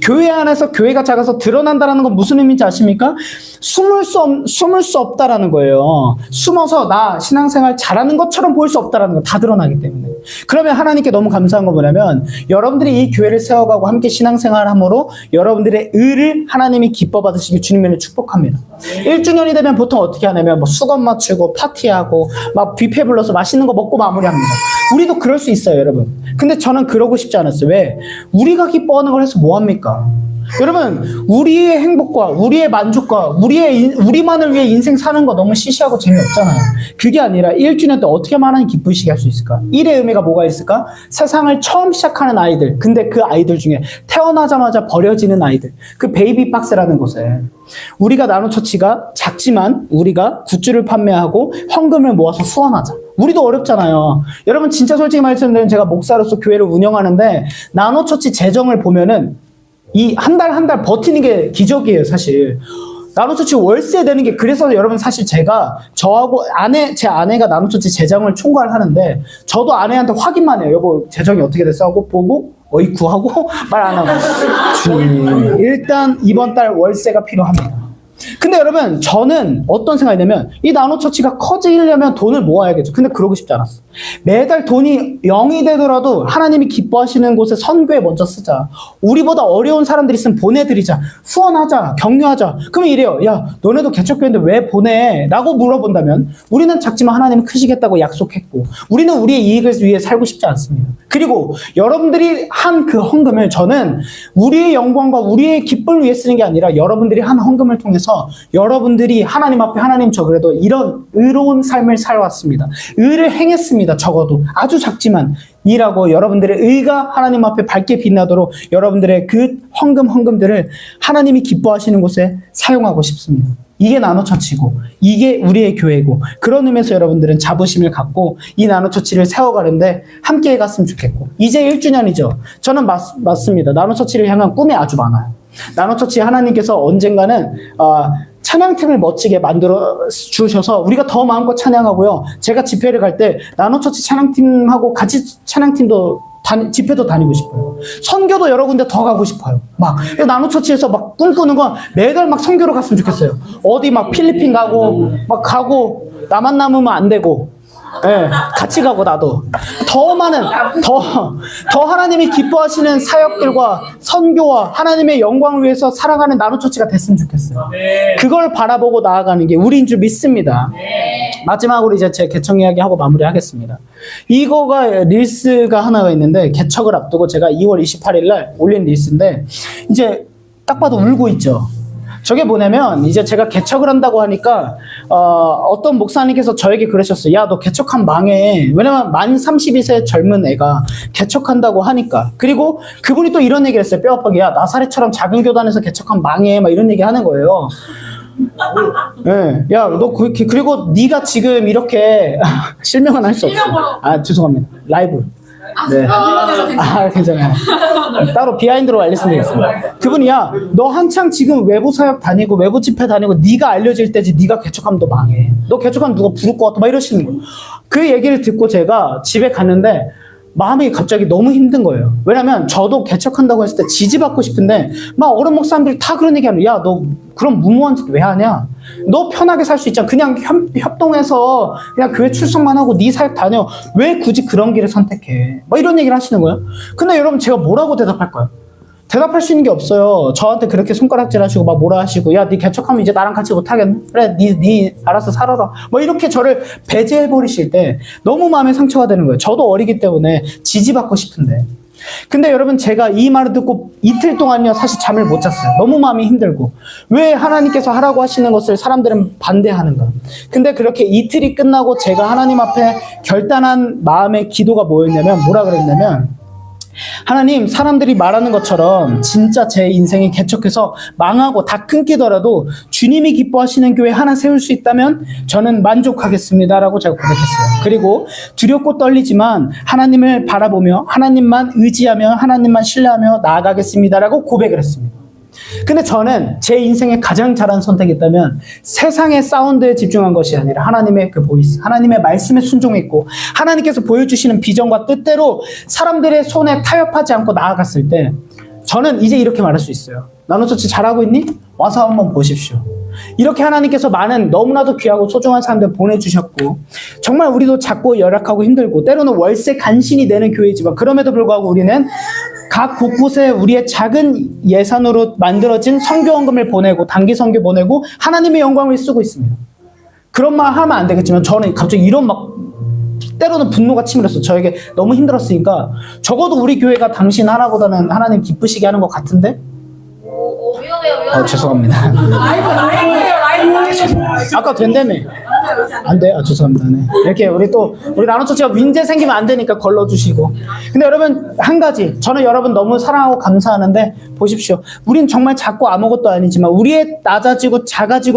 교회 안에서 교회가 작아서 드러난다는 건 무슨 의미인지 아십니까? 숨을 수 없다라는 거예요. 숨어서 나 신앙생활 잘하는 것처럼 보일 수 없다라는 거 다 드러나기 때문에. 그러면 하나님께 너무 감사한 거 뭐냐면 여러분들이 이 교회를 세워가고 함께 신앙생활함으로 여러분들의 의를 하나님이 기뻐 받으시길 주님을 축복합니다. 1주년이 되면 보통 어떻게 하냐면 뭐 수건 맞추고 파티하고 막 뷔페 불러서 맛있는 거 먹고 마무리합니다. 우리도 그럴 수 있어요, 여러분. 근데 저는 그러고 싶지 않았어요. 왜? 우리가 기뻐하는 걸 해서 뭐합니까? 여러분, 우리의 행복과 우리의 만족과 우리만을 위해 인생 사는 거 너무 시시하고 재미없잖아요. 그게 아니라 1주년 때 어떻게 하면 하나님 기쁘시게 할 수 있을까? 1의 의미가 뭐가 있을까? 세상을 처음 시작하는 아이들, 근데 그 아이들 중에 태어나자마자 버려지는 아이들, 그 베이비 박스라는 곳에 우리가 나노처치가 작지만 우리가 굿즈를 판매하고 헌금을 모아서 후원하자. 우리도 어렵잖아요. 여러분 진짜 솔직히 말씀드리면 제가 목사로서 교회를 운영하는데 나노처치 재정을 보면은 이 한 달 버티는 게 기적이에요, 사실. 나노처치 월세 내는 게, 그래서 여러분 사실 제가 저하고 제 아내가 나노처치 재정을 총괄 하는데 저도 아내한테 확인만 해요. 여보 재정이 어떻게 됐어? 하고 보고 어이쿠 하고 말 안 하고 주님 일단 이번 달 월세가 필요합니다. 근데 여러분 저는 어떤 생각이냐면 이 나노처치가 커지려면 돈을 모아야겠죠. 근데 그러고 싶지 않았어. 매달 돈이 0이 되더라도 하나님이 기뻐하시는 곳에 선교에 먼저 쓰자. 우리보다 어려운 사람들이 있으면 보내드리자. 후원하자. 격려하자. 그러면 이래요. 야 너네도 개척교회인데 왜 보내? 라고 물어본다면 우리는 작지만 하나님은 크시겠다고 약속했고 우리는 우리의 이익을 위해 살고 싶지 않습니다. 그리고 여러분들이 한 그 헌금을 저는 우리의 영광과 우리의 기쁨을 위해 쓰는 게 아니라 여러분들이 한 헌금을 통해서 통해서 여러분들이 하나님 앞에 하나님 저 그래도 이런 의로운 삶을 살아왔습니다. 의를 행했습니다. 적어도 아주 작지만 이라고 여러분들의 의가 하나님 앞에 밝게 빛나도록 여러분들의 그 헌금들을 하나님이 기뻐하시는 곳에 사용하고 싶습니다. 이게 나노처치고 이게 우리의 교회고 그런 의미에서 여러분들은 자부심을 갖고 이 나노처치를 세워가는데 함께 갔으면 좋겠고 이제 1주년이죠. 저는 맞습니다. 나노처치를 향한 꿈이 아주 많아요. 나노처치 하나님께서 언젠가는 찬양팀을 멋지게 만들어 주셔서 우리가 더 마음껏 찬양하고요. 제가 집회를 갈 때 나노처치 찬양팀하고 같이 찬양팀도 집회도 다니고 싶어요. 선교도 여러 군데 더 가고 싶어요. 막 나노처치에서 막 꿈꾸는 건 매달 막 선교로 갔으면 좋겠어요. 어디 막 필리핀 가고 막 가고 나만 남으면 안 되고 예, 같이 가고 나도 더 많은 더 하나님이 기뻐하시는 사역들과 선교와 하나님의 영광을 위해서 살아가는 나노처치가 됐으면 좋겠어요. 그걸 바라보고 나아가는 게 우리인 줄 믿습니다. 마지막으로 이제 제 개척 이야기하고 마무리하겠습니다. 이거가 릴스가 하나가 있는데 개척을 앞두고 제가 2월 28일 날 올린 릴스인데 이제 딱 봐도 울고 있죠. 저게 뭐냐면 이제 제가 개척을 한다고 하니까 어떤 목사님께서 저에게 그러셨어요. 야, 너 개척하면 망해. 왜냐면 만 32세 젊은 애가 개척한다고 하니까. 그리고 그분이 또 이런 얘기를 했어요. 뼈아프게. 야, 나사렛처럼 작은 교단에서 개척하면 망해. 막 이런 얘기 하는 거예요. 네. 야, 너 그리고 네가 지금 이렇게 실명은 할 수 없어. 아, 죄송합니다. 라이브. 네. 괜찮아요. 따로 비하인드로 알려드리겠습니다. 그분이 야, 너 한창 지금 외부 사역 다니고 외부 집회 다니고 네가 알려질 때지 네가 개척하면 너 망해. 너 개척하면 누가 부를 것 같아. 막 이러시는 거예요. 그 얘기를 듣고 제가 집에 갔는데 마음이 갑자기 너무 힘든 거예요. 왜냐면 저도 개척한다고 했을 때 지지받고 싶은데 막 어른 목사님들이 다 그런 얘기하는 야, 너 그럼 무모한 짓 왜 하냐? 너 편하게 살 수 있잖아. 그냥 협동해서 그냥 교회 출석만 하고 네 사역 다녀. 왜 굳이 그런 길을 선택해? 막 이런 얘기를 하시는 거예요. 근데 여러분 제가 뭐라고 대답할까요? 대답할 수 있는 게 없어요. 저한테 그렇게 손가락질 하시고 막 뭐라 하시고 야, 네 개척하면 이제 나랑 같이 못하겠네? 그래, 네 알아서 살아라. 뭐 이렇게 저를 배제해버리실 때 너무 마음에 상처가 되는 거예요. 저도 어리기 때문에 지지받고 싶은데. 근데 여러분 제가 이 말을 듣고 이틀 동안요 사실 잠을 못 잤어요. 너무 마음이 힘들고 왜 하나님께서 하라고 하시는 것을 사람들은 반대하는가. 근데 그렇게 이틀이 끝나고 제가 하나님 앞에 결단한 마음의 기도가 뭐였냐면 뭐라 그랬냐면 하나님, 사람들이 말하는 것처럼 진짜 제 인생이 개척해서 망하고 다 끊기더라도 주님이 기뻐하시는 교회 하나 세울 수 있다면 저는 만족하겠습니다라고 제가 고백했어요. 그리고 두렵고 떨리지만 하나님을 바라보며 하나님만 의지하며 하나님만 신뢰하며 나아가겠습니다라고 고백을 했습니다. 근데 저는 제 인생에 가장 잘한 선택이 있다면 세상의 사운드에 집중한 것이 아니라 하나님의 그 보이스, 하나님의 말씀에 순종했고 하나님께서 보여주시는 비전과 뜻대로 사람들의 손에 타협하지 않고 나아갔을 때 저는 이제 이렇게 말할 수 있어요. 나노처치 잘하고 있니? 와서 한번 보십시오. 이렇게 하나님께서 많은 너무나도 귀하고 소중한 사람들 보내주셨고 정말 우리도 작고 열악하고 힘들고 때로는 월세 간신히 내는 교회지만 그럼에도 불구하고 우리는 각 곳곳에 우리의 작은 예산으로 만들어진 선교원금을 보내고 단기 선교 보내고 하나님의 영광을 쓰고 있습니다. 그런 말 하면 안 되겠지만 저는 갑자기 이런 막 때로는 분노가 치밀었어요. 저에게 너무 힘들었으니까 적어도 우리 교회가 당신 하나보다는 하나님 기쁘시게 하는 것 같은데 위험해요. 죄송합니다. 아까 된다며. 안 돼? 죄송합니다. 네. 이렇게 우리 나노처치가 문제 생기면 안 되니까 걸러주시고. 근데 여러분, 한 가지. 저는 여러분 너무 사랑하고 감사하는데, 보십시오. 우린 정말 작고 아무것도 아니지만, 우리의 낮아지고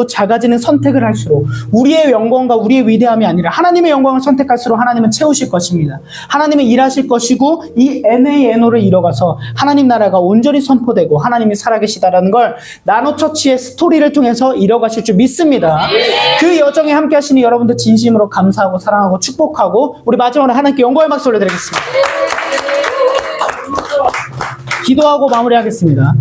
작아지는 선택을 할수록, 우리의 영광과 우리의 위대함이 아니라, 하나님의 영광을 선택할수록 하나님은 채우실 것입니다. 하나님은 일하실 것이고, 이 NANO를 이뤄가서, 하나님 나라가 온전히 선포되고, 하나님이 살아계시다라는 걸, 나노처치의 스토리를 통해서 이뤄가실 줄 믿습니다. 그 여정에 함께 하시니 여러분들 진심으로 감사하고 사랑하고 축복하고 우리 마지막으로 하나님께 영광의 박수 올려드리겠습니다. 기도하고 마무리하겠습니다.